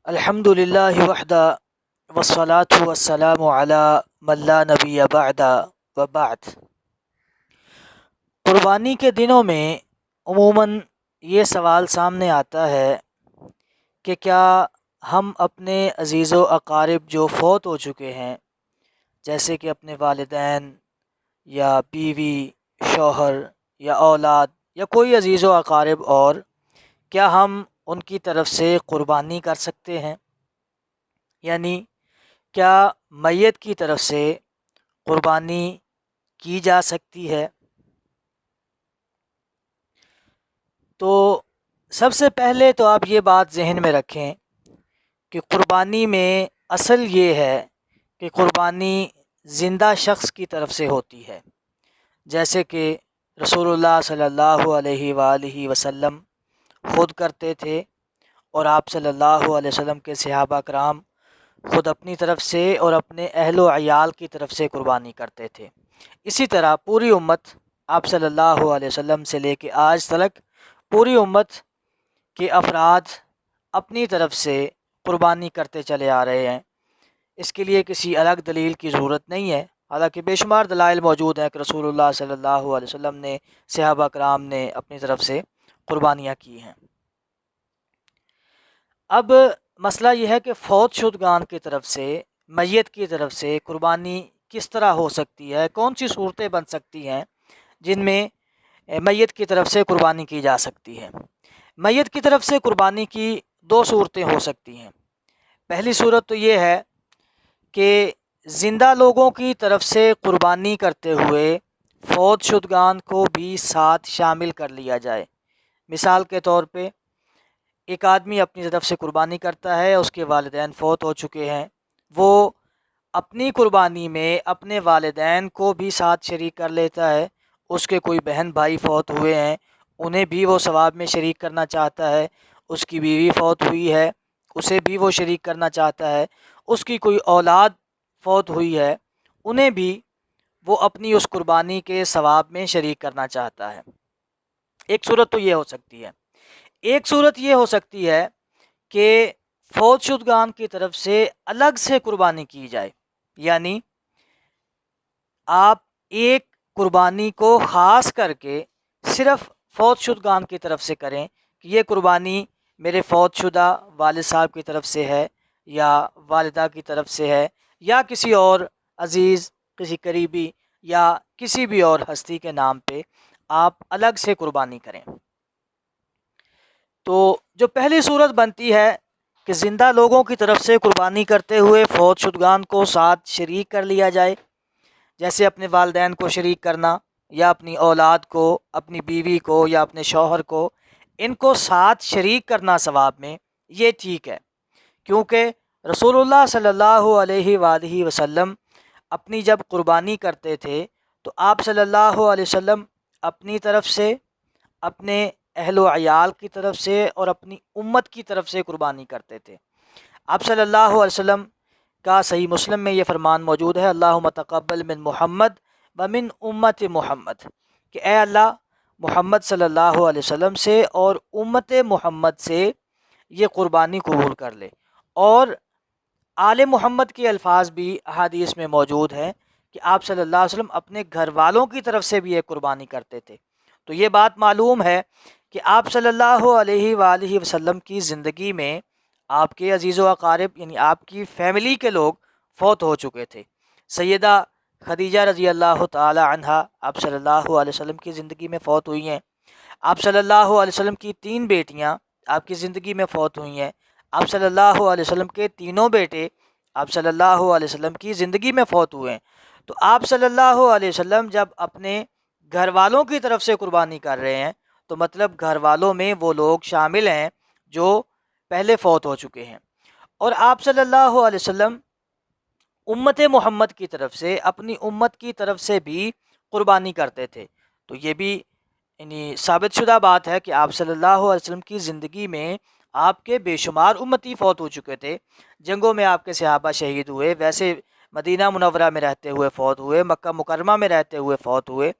الحمد للہ وحدہ والصلاة والسلام علی من لا نبی بعد وبعد۔ قربانی کے دنوں میں عموماً یہ سوال سامنے آتا ہے کہ کیا ہم اپنے عزیز و اقارب جو فوت ہو چکے ہیں، جیسے کہ اپنے والدین یا بیوی، شوہر یا اولاد یا کوئی عزیز و اقارب، اور کیا ہم ان کی طرف سے قربانی کر سکتے ہیں؟ یعنی کیا میت کی طرف سے قربانی کی جا سکتی ہے؟ تو سب سے پہلے تو آپ یہ بات ذہن میں رکھیں کہ قربانی میں اصل یہ ہے کہ قربانی زندہ شخص کی طرف سے ہوتی ہے، جیسے کہ رسول اللہ صلی اللہ علیہ وآلہ وسلم خود کرتے تھے، اور آپ صلی اللہ علیہ وسلم کے صحابہ کرام خود اپنی طرف سے اور اپنے اہل و عیال کی طرف سے قربانی کرتے تھے۔ اسی طرح پوری امت آپ صلی اللہ علیہ وسلم سے لے کے آج تک پوری امت کے افراد اپنی طرف سے قربانی کرتے چلے آ رہے ہیں۔ اس کے لیے کسی الگ دلیل کی ضرورت نہیں ہے، حالانکہ بے شمار دلائل موجود ہیں کہ رسول اللہ صلی اللہ علیہ وسلم نے، صحابہ کرام نے اپنی طرف سے قربانیاں کی ہیں۔ اب مسئلہ یہ ہے کہ فوت شدگان کی طرف سے، میت کی طرف سے قربانی کس طرح ہو سکتی ہے، کون سی صورتیں بن سکتی ہیں جن میں میت کی طرف سے قربانی کی جا سکتی ہے؟ میت کی طرف سے قربانی کی دو صورتیں ہو سکتی ہیں۔ پہلی صورت تو یہ ہے کہ زندہ لوگوں کی طرف سے قربانی کرتے ہوئے فوت شدگان کو بھی ساتھ شامل کر لیا جائے۔ مثال کے طور پہ ایک آدمی اپنی طرف سے قربانی کرتا ہے، اس کے والدین فوت ہو چکے ہیں، وہ اپنی قربانی میں اپنے والدین کو بھی ساتھ شریک کر لیتا ہے، اس کے کوئی بہن بھائی فوت ہوئے ہیں انہیں بھی وہ ثواب میں شریک کرنا چاہتا ہے، اس کی بیوی فوت ہوئی ہے اسے بھی وہ شریک کرنا چاہتا ہے، اس کی کوئی اولاد فوت ہوئی ہے انہیں بھی وہ اپنی اس قربانی کے ثواب میں شریک کرنا چاہتا ہے۔ ایک صورت تو یہ ہو سکتی ہے۔ ایک صورت یہ ہو سکتی ہے کہ فوت شدگان کی طرف سے الگ سے قربانی کی جائے، یعنی آپ ایک قربانی کو خاص کر کے صرف فوت شدگان کی طرف سے کریں کہ یہ قربانی میرے فوت شدہ والد صاحب کی طرف سے ہے یا والدہ کی طرف سے ہے یا کسی اور عزیز، کسی قریبی یا کسی بھی اور ہستی کے نام پہ آپ الگ سے قربانی کریں۔ تو جو پہلی صورت بنتی ہے کہ زندہ لوگوں کی طرف سے قربانی کرتے ہوئے فوت شدگان کو ساتھ شریک کر لیا جائے، جیسے اپنے والدین کو شریک کرنا یا اپنی اولاد کو، اپنی بیوی کو یا اپنے شوہر کو، ان کو ساتھ شریک کرنا ثواب میں، یہ ٹھیک ہے، کیونکہ رسول اللہ صلی اللہ علیہ وآلہ وسلم اپنی جب قربانی کرتے تھے تو آپ صلی اللہ علیہ وسلم اپنی طرف سے، اپنے اہل و عیال کی طرف سے اور اپنی امت کی طرف سے قربانی کرتے تھے۔ آپ صلی اللہ علیہ وسلم کا صحیح مسلم میں یہ فرمان موجود ہے، اللہم تقبل من محمد ومن امت محمد، کہ اے اللہ محمد صلی اللہ علیہ وسلم سے اور امت محمد سے یہ قربانی قبول کر لے۔ اور آل محمد کے الفاظ بھی احادیث میں موجود ہیں کہ آپ صلی اللہ علیہ وسلم اپنے گھر والوں کی طرف سے بھی ایک قربانی کرتے تھے۔ تو یہ بات معلوم ہے کہ آپ صلی اللہ علیہ وآلہ وسلم کی زندگی میں آپ کے عزیز و اقارب، یعنی آپ کی فیملی کے لوگ فوت ہو چکے تھے۔ سیدہ خدیجہ رضی اللہ تعالی عنہا آپ صلی اللہ علیہ وسلم کی زندگی میں فوت ہوئی ہیں۔ آپ صلی اللہ علیہ وسلم کی 3 بیٹیاں آپ کی زندگی میں فوت ہوئی ہیں۔ آپ صلی اللہ علیہ وسلم کے 3 بیٹے آپ صلی اللہ علیہ وسلم کی زندگی میں فوت ہوئے ہیں۔ تو آپ صلی اللہ علیہ وسلم جب اپنے گھر والوں کی طرف سے قربانی کر رہے ہیں تو مطلب گھر والوں میں وہ لوگ شامل ہیں جو پہلے فوت ہو چکے ہیں، اور آپ صلی اللہ علیہ وسلم امت محمد کی طرف سے، اپنی امت کی طرف سے بھی قربانی کرتے تھے۔ تو یہ بھی یعنی ثابت شدہ بات ہے کہ آپ صلی اللہ علیہ وسلم کی زندگی میں آپ کے بے شمار امتی فوت ہو چکے تھے، جنگوں میں آپ کے صحابہ شہید ہوئے، ویسے مدینہ منورہ میں رہتے ہوئے فوت ہوئے، مکہ مکرمہ میں رہتے ہوئے فوت ہوئے۔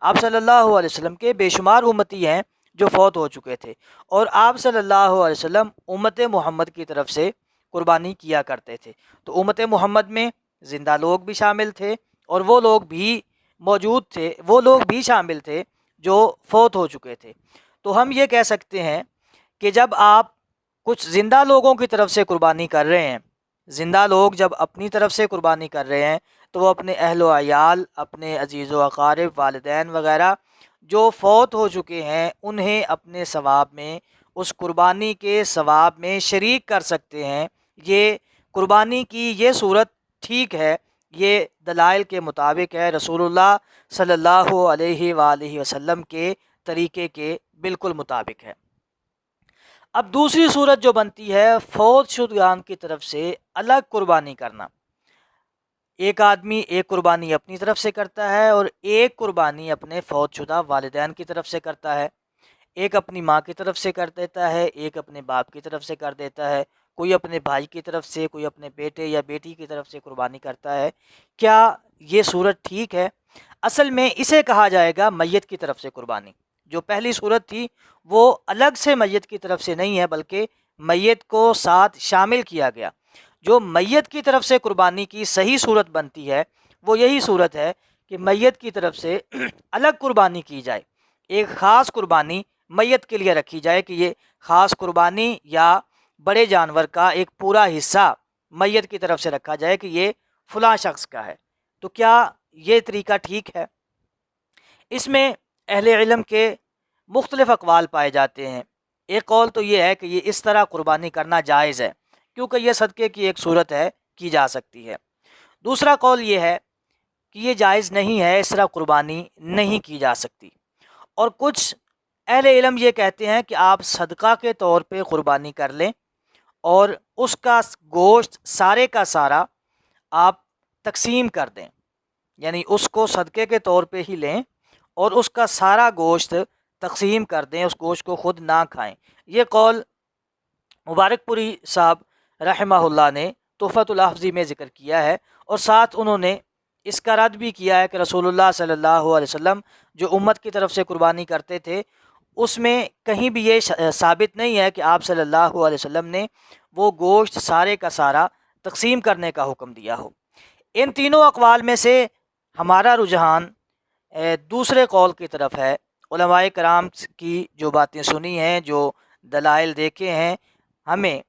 آپ صلی اللہ علیہ وسلم کے بے شمار امتی ہیں جو فوت ہو چکے تھے، اور آپ صلی اللہ علیہ وسلم امت محمد کی طرف سے قربانی کیا کرتے تھے۔ تو امت محمد میں زندہ لوگ بھی شامل تھے اور وہ لوگ بھی موجود تھے، وہ لوگ بھی شامل تھے جو فوت ہو چکے تھے۔ تو ہم یہ کہہ سکتے ہیں کہ جب آپ کچھ زندہ لوگوں کی طرف سے قربانی کر رہے ہیں، زندہ لوگ جب اپنی طرف سے قربانی کر رہے ہیں تو وہ اپنے اہل و عیال، اپنے عزیز و اقارب، والدین وغیرہ جو فوت ہو چکے ہیں انہیں اپنے ثواب میں، اس قربانی کے ثواب میں شریک کر سکتے ہیں۔ یہ قربانی کی یہ صورت ٹھیک ہے، یہ دلائل کے مطابق ہے، رسول اللہ صلی اللہ علیہ وآلہ وسلم کے طریقے کے بالکل مطابق ہے۔ اب دوسری صورت جو بنتی ہے فوت شدگان کی طرف سے الگ قربانی کرنا۔ ایک آدمی ایک قربانی اپنی طرف سے کرتا ہے اور ایک قربانی اپنے فوت شدہ والدین کی طرف سے کرتا ہے، ایک اپنی ماں کی طرف سے کر دیتا ہے، ایک اپنے باپ کی طرف سے کر دیتا ہے، کوئی اپنے بھائی کی طرف سے، کوئی اپنے بیٹے یا بیٹی کی طرف سے قربانی کرتا ہے۔ کیا یہ صورت ٹھیک ہے؟ اصل میں اسے کہا جائے گا میت کی طرف سے قربانی۔ جو پہلی صورت تھی وہ الگ سے میت کی طرف سے نہیں ہے بلکہ میت کو ساتھ شامل کیا گیا۔ جو میت کی طرف سے قربانی کی صحیح صورت بنتی ہے وہ یہی صورت ہے کہ میت کی طرف سے الگ قربانی کی جائے، ایک خاص قربانی میت کے لیے رکھی جائے کہ یہ خاص قربانی یا بڑے جانور کا ایک پورا حصہ میت کی طرف سے رکھا جائے کہ یہ فلاں شخص کا ہے۔ تو کیا یہ طریقہ ٹھیک ہے؟ اس میں اہل علم کے مختلف اقوال پائے جاتے ہیں۔ ایک قول تو یہ ہے کہ یہ اس طرح قربانی کرنا جائز ہے کیونکہ یہ صدقے کی ایک صورت ہے، کی جا سکتی ہے۔ دوسرا قول یہ ہے کہ یہ جائز نہیں ہے، اس طرح قربانی نہیں کی جا سکتی۔ اور کچھ اہل علم یہ کہتے ہیں کہ آپ صدقہ کے طور پہ قربانی کر لیں اور اس کا گوشت سارے کا سارا آپ تقسیم کر دیں، یعنی اس کو صدقے کے طور پہ ہی لیں اور اس کا سارا گوشت تقسیم کر دیں، اس گوشت کو خود نہ کھائیں۔ یہ قول مبارک پوری صاحب رحمہ اللہ نے تحفۃ الحفظی میں ذکر کیا ہے، اور ساتھ انہوں نے اس کا رد بھی کیا ہے کہ رسول اللہ صلی اللہ علیہ وسلم جو امت کی طرف سے قربانی کرتے تھے اس میں کہیں بھی یہ ثابت نہیں ہے کہ آپ صلی اللہ علیہ وسلم نے وہ گوشت سارے کا سارا تقسیم کرنے کا حکم دیا ہو۔ ان تینوں اقوال میں سے ہمارا رجحان دوسرے قول کی طرف ہے۔ علماء کرام کی جو باتیں سنی ہیں، جو دلائل دیکھے ہیں، ہمیں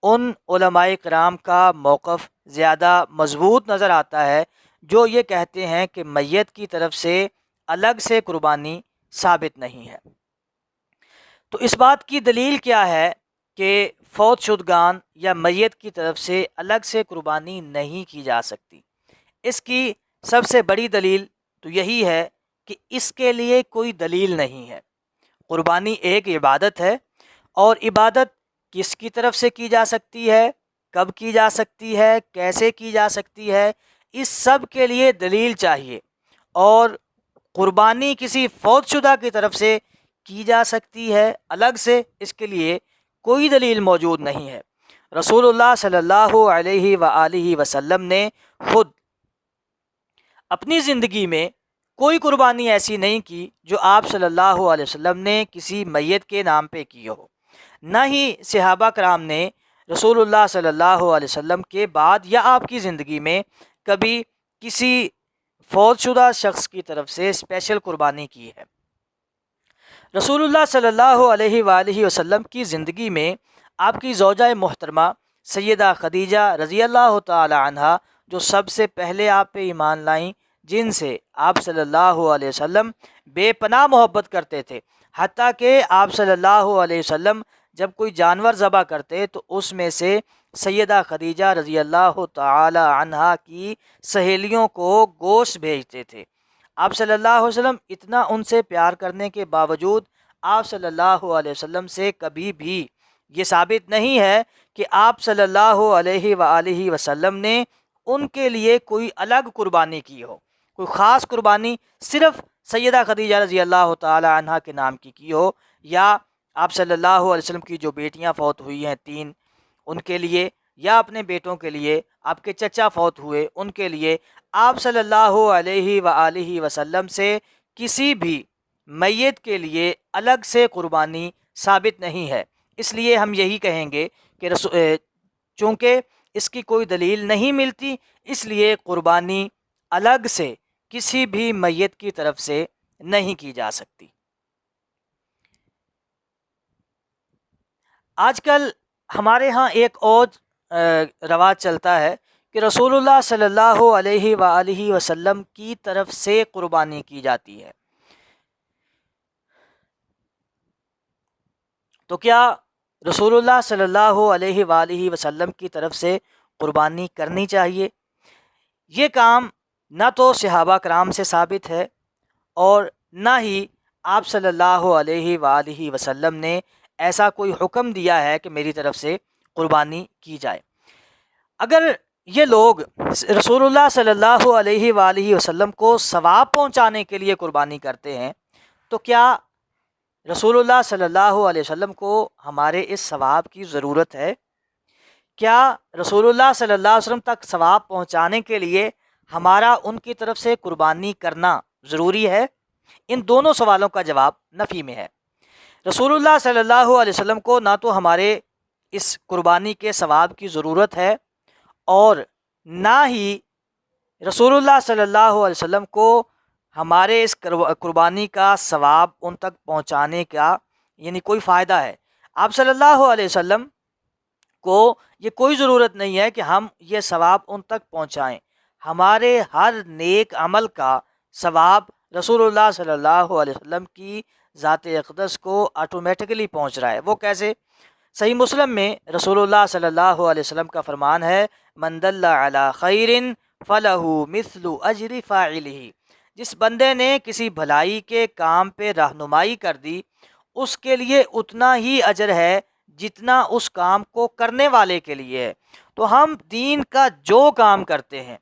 ان علماء کرام کا موقف زیادہ مضبوط نظر آتا ہے جو یہ کہتے ہیں کہ میت کی طرف سے الگ سے قربانی ثابت نہیں ہے۔ تو اس بات کی دلیل کیا ہے کہ فوت شدگان یا میت کی طرف سے الگ سے قربانی نہیں کی جا سکتی؟ اس کی سب سے بڑی دلیل تو یہی ہے کہ اس کے لیے کوئی دلیل نہیں ہے۔ قربانی ایک عبادت ہے، اور عبادت کس کی طرف سے کی جا سکتی ہے، کب کی جا سکتی ہے، کیسے کی جا سکتی ہے، اس سب کے لیے دلیل چاہیے۔ اور قربانی کسی فوت شدہ کی طرف سے کی جا سکتی ہے الگ سے، اس کے لیے کوئی دلیل موجود نہیں ہے۔ رسول اللہ صلی اللہ علیہ وآلہ وسلم نے خود اپنی زندگی میں کوئی قربانی ایسی نہیں کی جو آپ صلی اللہ علیہ وسلم نے کسی میت کے نام پہ کی ہو، نہ ہی صحابہ کرام نے رسول اللہ صلی اللہ علیہ وسلم کے بعد یا آپ کی زندگی میں کبھی کسی فوت شدہ شخص کی طرف سے اسپیشل قربانی کی ہے۔ رسول اللہ صلی اللہ علیہ وآلہ وسلم کی زندگی میں آپ کی زوجہ محترمہ سیدہ خدیجہ رضی اللہ تعالی عنہا جو سب سے پہلے آپ پہ ایمان لائیں، جن سے آپ صلی اللہ علیہ وسلم بے پناہ محبت کرتے تھے، حتیٰ کہ آپ صلی اللہ علیہ وسلم جب کوئی جانور ذبح کرتے تو اس میں سے سیدہ خدیجہ رضی اللہ تعالی عنہا کی سہیلیوں کو گوشت بھیجتے تھے۔ آپ صلی اللہ علیہ وسلم اتنا ان سے پیار کرنے کے باوجود آپ صلی اللہ علیہ وسلم سے کبھی بھی یہ ثابت نہیں ہے کہ آپ صلی اللہ علیہ وآلہ وسلم نے ان کے لیے کوئی الگ قربانی کی ہو، کوئی خاص قربانی صرف سیدہ خدیجہ رضی اللہ تعالی عنہا کے نام کی ہو، یا آپ صلی اللہ علیہ وسلم کی جو بیٹیاں فوت ہوئی ہیں 3 ان کے لیے، یا اپنے بیٹوں کے لیے، آپ کے چچا فوت ہوئے ان کے لیے۔ آپ صلی اللہ علیہ وآلہ وسلم سے کسی بھی میت کے لیے الگ سے قربانی ثابت نہیں ہے۔ اس لیے ہم یہی کہیں گے کہ چونکہ اس کی کوئی دلیل نہیں ملتی، اس لیے قربانی الگ سے کسی بھی میت کی طرف سے نہیں کی جا سکتی۔ آج کل ہمارے ہاں ایک اور رواج چلتا ہے کہ رسول اللہ صلی اللہ علیہ وآلہ وسلم کی طرف سے قربانی کی جاتی ہے۔ تو کیا رسول اللہ صلی اللہ علیہ وآلہ وسلم کی طرف سے قربانی کرنی چاہیے؟ یہ کام نہ تو صحابہ کرام سے ثابت ہے اور نہ ہی آپ صلی اللہ علیہ وآلہ وسلم نے ایسا کوئی حکم دیا ہے کہ میری طرف سے قربانی کی جائے۔ اگر یہ لوگ رسول اللہ صلی اللہ علیہ وآلہ وسلم کو ثواب پہنچانے کے لیے قربانی کرتے ہیں تو کیا رسول اللہ صلی اللہ علیہ وسلم کو ہمارے اس ثواب کی ضرورت ہے؟ کیا رسول اللہ صلی اللہ علیہ وسلم تک ثواب پہنچانے کے لیے ہمارا ان کی طرف سے قربانی کرنا ضروری ہے؟ ان دونوں سوالوں کا جواب نفی میں ہے۔ رسول اللہ صلی اللہ علیہ وسلم کو نہ تو ہمارے اس قربانی کے ثواب کی ضرورت ہے اور نہ ہی رسول اللہ صلی اللہ علیہ وسلم کو ہمارے اس قربانی کا ثواب ان تک پہنچانے کا یعنی کوئی فائدہ ہے۔ آپ صلی اللہ علیہ وسلم کو یہ کوئی ضرورت نہیں ہے کہ ہم یہ ثواب ان تک پہنچائیں۔ ہمارے ہر نیک عمل کا ثواب رسول اللہ صلی اللہ علیہ وسلم کی ذات اقدس کو آٹومیٹکلی پہنچ رہا ہے۔ وہ کیسے؟ صحیح مسلم میں رسول اللہ صلی اللہ علیہ وسلم کا فرمان ہے، من دل علی خیر فلہ مثل اجر فاعلہ، جس بندے نے کسی بھلائی کے کام پہ رہنمائی کر دی اس کے لیے اتنا ہی اجر ہے جتنا اس کام کو کرنے والے کے لیے ہے۔ تو ہم دین کا جو کام کرتے ہیں،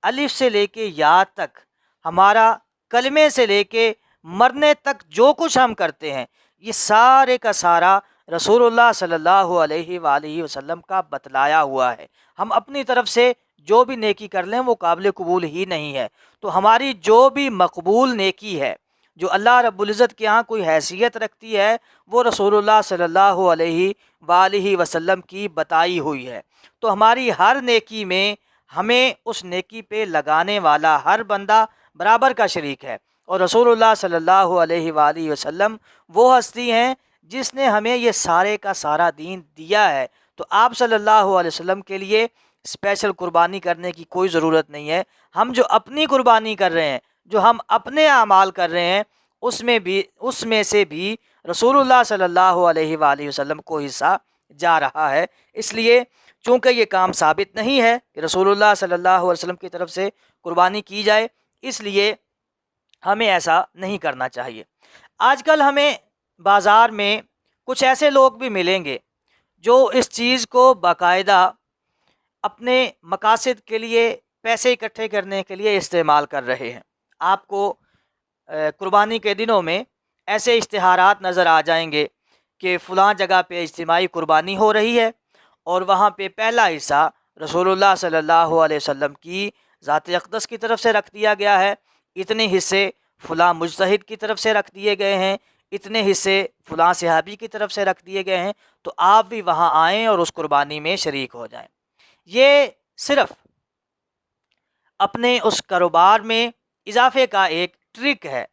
الف سے لے کے یا تک، ہمارا کلمے سے لے کے مرنے تک جو کچھ ہم کرتے ہیں، یہ سارے کا سارا رسول اللہ صلی اللہ علیہ وآلہ وسلم کا بتلایا ہوا ہے۔ ہم اپنی طرف سے جو بھی نیکی کر لیں وہ قابل قبول ہی نہیں ہے۔ تو ہماری جو بھی مقبول نیکی ہے، جو اللہ رب العزت کے ہاں کوئی حیثیت رکھتی ہے، وہ رسول اللہ صلی اللہ علیہ وآلہ وسلم کی بتائی ہوئی ہے۔ تو ہماری ہر نیکی میں ہمیں اس نیکی پہ لگانے والا ہر بندہ برابر کا شریک ہے، اور رسول اللہ صلی اللہ علیہ وآلہ وسلم وہ ہستی ہیں جس نے ہمیں یہ سارے کا سارا دین دیا ہے۔ تو آپ صلی اللہ علیہ وسلم کے لیے اسپیشل قربانی کرنے کی کوئی ضرورت نہیں ہے۔ ہم جو اپنی قربانی کر رہے ہیں، جو ہم اپنے اعمال کر رہے ہیں، اس میں سے بھی رسول اللہ صلی اللہ علیہ وآلہ وسلم کو حصہ جا رہا ہے۔ اس لیے چونکہ یہ کام ثابت نہیں ہے کہ رسول اللہ صلی اللہ علیہ وسلم کی طرف سے قربانی کی جائے، اس لیے ہمیں ایسا نہیں کرنا چاہیے۔ آج کل ہمیں بازار میں کچھ ایسے لوگ بھی ملیں گے جو اس چیز کو باقاعدہ اپنے مقاصد کے لیے، پیسے اکٹھے کرنے کے لیے استعمال کر رہے ہیں۔ آپ کو قربانی کے دنوں میں ایسے اشتہارات نظر آ جائیں گے کہ فلاں جگہ پہ اجتماعی قربانی ہو رہی ہے اور وہاں پہ پہلا حصہ رسول اللہ صلی اللہ علیہ وسلم کی ذات اقدس کی طرف سے رکھ دیا گیا ہے، اتنے حصے فلاں مجتہد کی طرف سے رکھ دیے گئے ہیں، اتنے حصے فلاں صحابی کی طرف سے رکھ دیے گئے ہیں، تو آپ بھی وہاں آئیں اور اس قربانی میں شریک ہو جائیں۔ یہ صرف اپنے اس کاروبار میں اضافے کا ایک ٹرک ہے،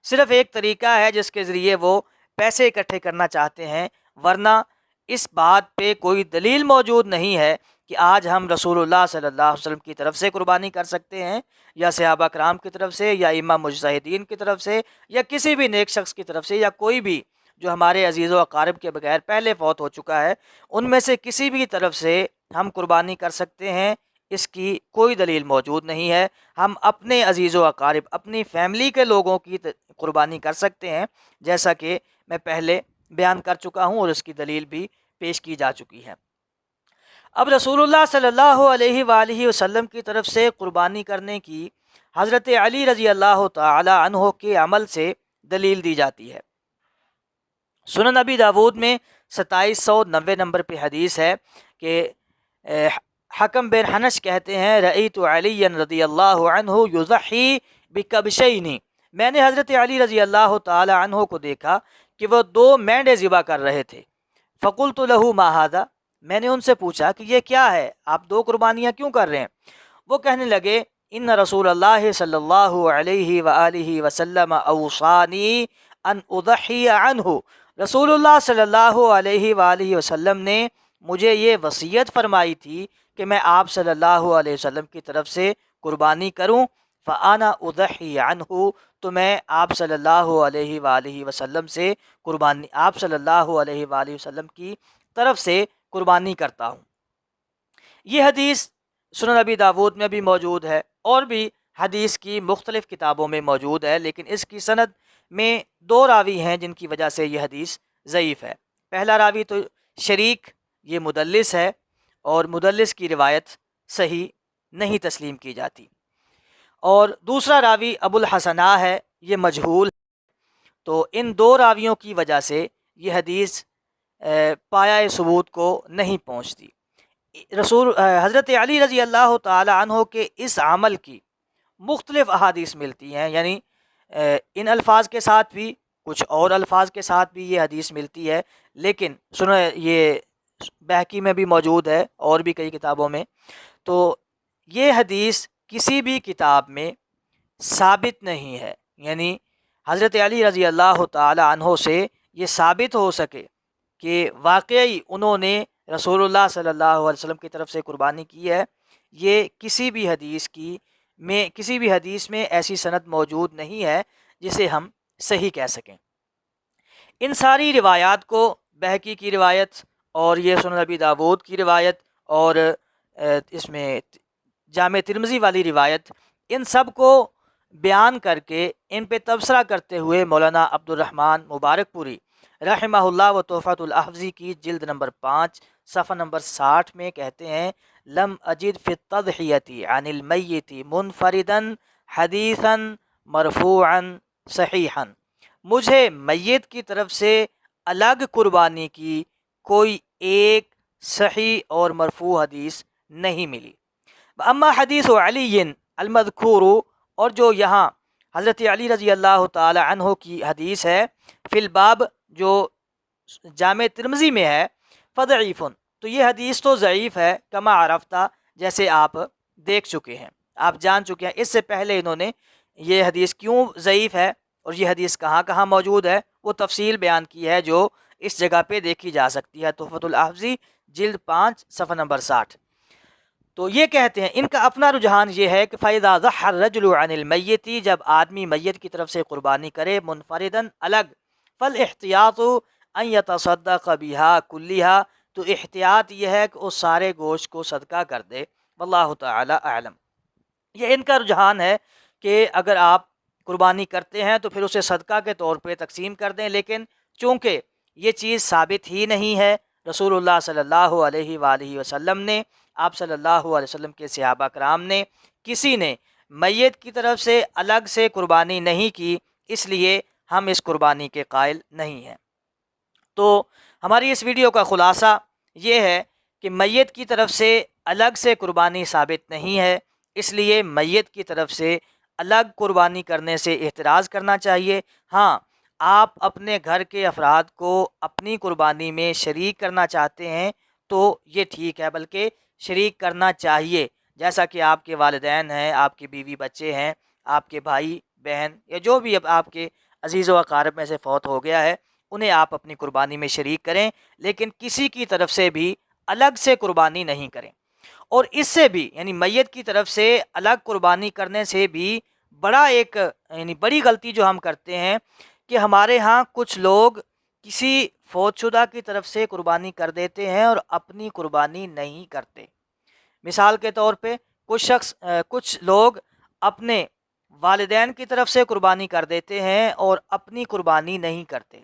صرف ایک طریقہ ہے جس کے ذریعے وہ پیسے اکٹھے کرنا چاہتے ہیں، ورنہ اس بات پہ کوئی دلیل موجود نہیں ہے کہ آج ہم رسول اللہ صلی اللہ علیہ وسلم کی طرف سے قربانی کر سکتے ہیں، یا صحابہ کرام کی طرف سے، یا امام مجتہدین کی طرف سے، یا کسی بھی نیک شخص کی طرف سے، یا کوئی بھی جو ہمارے عزیز و اقارب کے بغیر پہلے فوت ہو چکا ہے، ان میں سے کسی بھی طرف سے ہم قربانی کر سکتے ہیں، اس کی کوئی دلیل موجود نہیں ہے۔ ہم اپنے عزیز و اقارب، اپنی فیملی کے لوگوں کی قربانی کر سکتے ہیں، جیسا کہ میں پہلے بیان کر چکا ہوں اور اس کی دلیل بھی پیش کی جا چکی ہے۔ اب رسول اللہ صلی اللہ علیہ وآلہ وسلم کی طرف سے قربانی کرنے کی حضرت علی رضی اللہ تعالی عنہ کے عمل سے دلیل دی جاتی ہے۔ سنن نبی داود میں 2790 نمبر پہ حدیث ہے کہ حکم بن حنش کہتے ہیں، رأیت علی رضی اللہ عنہ یضحی بکبشین، میں نے حضرت علی رضی اللہ تعالی عنہ کو دیکھا کہ وہ 2 مینڈے ذبح کر رہے تھے۔ فقلت لہ ما ھذا، میں نے ان سے پوچھا کہ یہ کیا ہے، آپ دو قربانیاں کیوں کر رہے ہیں؟ وہ کہنے لگے ان رسول اللہ صلی اللہ علیہ وآلہ وسلم اوصانی ان اضحی عنہ، رسول اللہ صلی اللہ علیہ وآلہ وسلم نے مجھے یہ وصیت فرمائی تھی کہ میں آپ صلی اللہ علیہ وسلم کی طرف سے قربانی کروں، فانا اضحی عنہ، تو میں آپ صلی اللہ علیہ وآلہ وسلم سے قربانی، آپ صلی اللہ علیہ وآلہ وسلم کی طرف سے قربانی کرتا ہوں۔ یہ حدیث سنن نبی داود میں بھی موجود ہے اور بھی حدیث کی مختلف کتابوں میں موجود ہے، لیکن اس کی سند میں دو راوی ہیں جن کی وجہ سے یہ حدیث ضعیف ہے۔ پہلا راوی تو شریک، یہ مدلس ہے اور مدلس کی روایت صحیح نہیں تسلیم کی جاتی، اور دوسرا راوی ابو الحسنہ ہے، یہ مجہول، تو ان دو راویوں کی وجہ سے یہ حدیث پایہ ثبوت کو نہیں پہنچتی۔ حضرت علی رضی اللہ تعالی عنہ کے اس عمل کی مختلف احادیث ملتی ہیں، یعنی ان الفاظ کے ساتھ بھی، کچھ اور الفاظ کے ساتھ بھی یہ حدیث ملتی ہے، لیکن سنو یہ بہقی میں بھی موجود ہے اور بھی کئی کتابوں میں، تو یہ حدیث کسی بھی کتاب میں ثابت نہیں ہے، یعنی حضرت علی رضی اللہ تعالی عنہ سے یہ ثابت ہو سکے کہ واقعی انہوں نے رسول اللہ صلی اللہ علیہ وسلم کی طرف سے قربانی کی ہے، یہ کسی بھی حدیث میں ایسی سند موجود نہیں ہے جسے ہم صحیح کہہ سکیں۔ ان ساری روایات کو، بہقی کی روایت اور یہ سنن نبی داود کی روایت اور اس میں جامع ترمذی والی روایت، ان سب کو بیان کر کے ان پہ تبصرہ کرتے ہوئے مولانا عبد الرحمن مبارک پوری رحمہ اللہ و تحفۃ الحفظی کی جلد نمبر 5 صفحہ نمبر 60 میں کہتے ہیں لم اجد فی التضحیۃ عن المیت منفردا حدیثا مرفوعا صحیحا، مجھے میت کی طرف سے الگ قربانی کی کوئی ایک صحیح اور مرفوع حدیث نہیں ملی۔ اما حدیث علی المذکور، اور جو یہاں حضرت علی رضی اللہ تعالی عنہ کی حدیث ہے فی الباب جو جامع ترمذی میں ہے، فضعیف، تو یہ حدیث تو ضعیف ہے، کما عرفتہ، جیسے آپ دیکھ چکے ہیں، آپ جان چکے ہیں۔ اس سے پہلے انہوں نے یہ حدیث کیوں ضعیف ہے اور یہ حدیث کہاں کہاں موجود ہے وہ تفصیل بیان کی ہے، جو اس جگہ پہ دیکھی جا سکتی ہے، تحفۃ الحفظی جلد 5 صفحہ نمبر 60۔ تو یہ کہتے ہیں ان کا اپنا رجحان یہ ہے کہ فَإِذَا ضَحَّ الرَّجُلُ عَنِ الْمَيِّتِ، جب آدمی میت کی طرف سے قربانی کرے منفرداً الگ، فَالْإِحْتِيَاطُ أَن يَتَصَدَّقَ بِهَا كُلِّهَا، تو احتیاط یہ ہے کہ وہ سارے گوشت کو صدقہ کر دے، واللہ تعالی اعلم۔ یہ ان کا رجحان ہے کہ اگر آپ قربانی کرتے ہیں تو پھر اسے صدقہ کے طور پہ تقسیم کر دیں، لیکن چونکہ یہ چیز ثابت ہی نہیں ہے، رسول اللہ صلی اللہ علیہ وآلہ وسلم نے، آپ صلی اللہ علیہ وسلم کے صحابہ کرام نے، کسی نے میت کی طرف سے الگ سے قربانی نہیں کی، اس لیے ہم اس قربانی کے قائل نہیں ہیں۔ تو ہماری اس ویڈیو کا خلاصہ یہ ہے کہ میت کی طرف سے الگ سے قربانی ثابت نہیں ہے، اس لیے میت کی طرف سے الگ قربانی کرنے سے احتراز کرنا چاہیے۔ ہاں، آپ اپنے گھر کے افراد کو اپنی قربانی میں شریک کرنا چاہتے ہیں تو یہ ٹھیک ہے، بلکہ شریک کرنا چاہیے، جیسا کہ آپ کے والدین ہیں، آپ کے بیوی بچے ہیں، آپ کے بھائی بہن، یا جو بھی اب آپ کے عزیز و اقارب میں سے فوت ہو گیا ہے، انہیں آپ اپنی قربانی میں شریک کریں، لیکن کسی کی طرف سے بھی الگ سے قربانی نہیں کریں۔ اور اس سے بھی، یعنی میت کی طرف سے الگ قربانی کرنے سے بھی بڑا ایک، یعنی بڑی غلطی جو ہم کرتے ہیں کہ ہمارے ہاں کچھ لوگ کسی فوت شدہ کی طرف سے قربانی کر دیتے ہیں اور اپنی قربانی نہیں کرتے۔ مثال کے طور پہ کچھ لوگ اپنے والدین کی طرف سے قربانی کر دیتے ہیں اور اپنی قربانی نہیں کرتے۔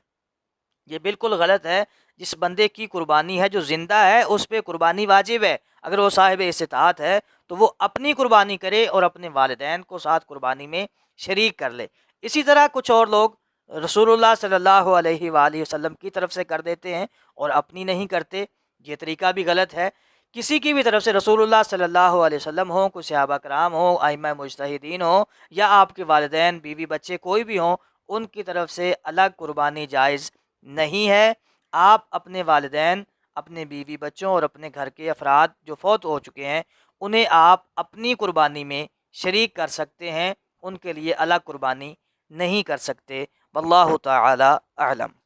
یہ بالکل غلط ہے۔ جس بندے کی قربانی ہے، جو زندہ ہے، اس پہ قربانی واجب ہے۔ اگر وہ صاحب استطاعت ہے تو وہ اپنی قربانی کرے اور اپنے والدین کو ساتھ قربانی میں شریک کر لے۔ اسی طرح کچھ اور لوگ رسول اللہ صلی اللہ علیہ وآلہ وسلم کی طرف سے کر دیتے ہیں اور اپنی نہیں کرتے، یہ طریقہ بھی غلط ہے۔ کسی کی بھی طرف سے، رسول اللہ صلی اللہ علیہ وسلم ہوں، کچھ صحابہ کرام ہوں، ائمہ مجتہدین ہوں، یا آپ کے والدین، بیوی بچے کوئی بھی ہوں، ان کی طرف سے الگ قربانی جائز نہیں ہے۔ آپ اپنے والدین، اپنے بیوی بچوں اور اپنے گھر کے افراد جو فوت ہو چکے ہیں انہیں آپ اپنی قربانی میں شریک کر سکتے ہیں، ان کے لیے الگ قربانی نہیں کر سکتے۔ واللہ تعالی اعلم۔